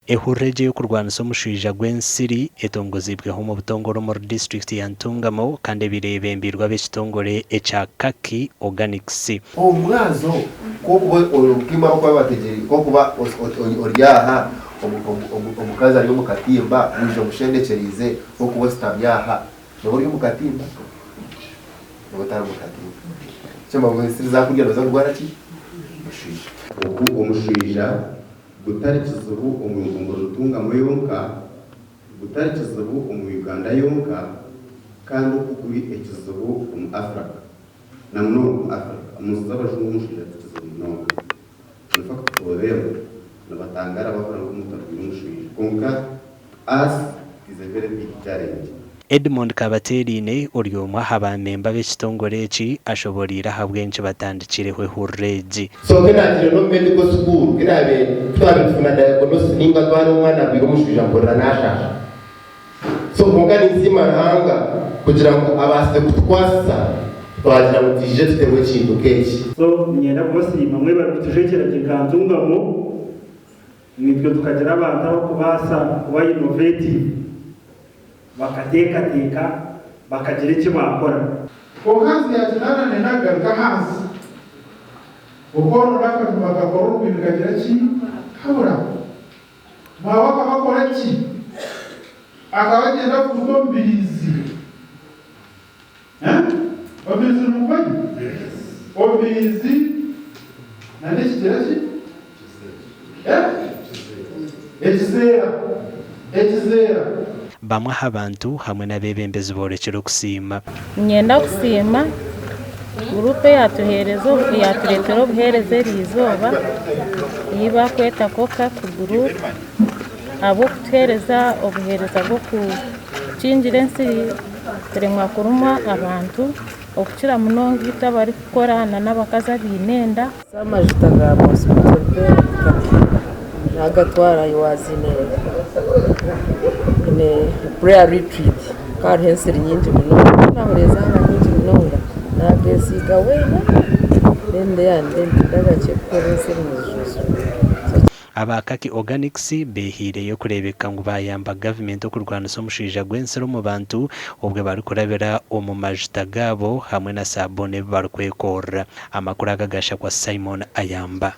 Ehurreje yo kurwanisa omushwija gw'ensiri etongozibweho mu butongoro mu district ya NTUNGAMO kandi birebembirwa b'ekitongore ekya Kakie Organics. Omwazo kuba olukima kwa bategeri kuba oryaha omukazi ari mu katimba uje mushendekerize kuba sitabyaha uri mu katimba n'ubutari mu katimba cyangwa gw'ensiri zakurya no zarwara ki omushwija gutarikiza ubu umuyungu rutungamo yonka gutarikiza ubu mu Uganda yonka kandi ukuri ekiza ubu mu Afrika namno mu Afrika muzaba jumushira tuzo in fact for them nabatangara bakora umutabiri umushwira konka as is a very big challenge. Edmond Kabaterine uryomwa habamemba b'ekitongore eki ashoborira habwenje batandikireho hurreji. So kenatire no medical school kirabe twabituna diagnosis ninga twari umwana biro mushwija mbora nasha. So mungani nzima hanga kugira ngo abase kutwasa twagira mu tije tutewe kintu kechi. So nyenda bose bamwe babitujekera kikantungamo nibyo tukagira abantu aho kubasa kuba innovative bakateka bakagira icyo bakora. Okazi ya tunana nenagaruka hasi ukora naka bagakora ibintu bikagira ki kabura mwabaka bakora ki akabagenda kudombirizi obirizi n'ukwani obirizi nane kigira ki ekizera bamwe abantu hamwe n'abebembezi borekera okusima. Nyenda kusima gurupe yatuhereza yaturetera obuhereze rizoba yiba kweta koka ku gurupe abo kutuhereza obuhereza bwo kukingira ensiri turemwa kuruma abantu okukira munonga itabari kukorana n'abakazi abinenda samajita ga hospital nagatwara iwazine ne prayer retreat kar hensiri nyingi munonga nahoreza nyingi munonga nagesiga wena ndende yande ndagache gukora ensiri mujuzu. Aba Kakie Organics behireyo kurebeka ngo bayamba government okurwanisa omushwija gw'ensiri mu bantu obwe bari kurabira omu majita gabo hamwe na sabone bari kwekora amakuru agagasha kwa Simon Ayamba.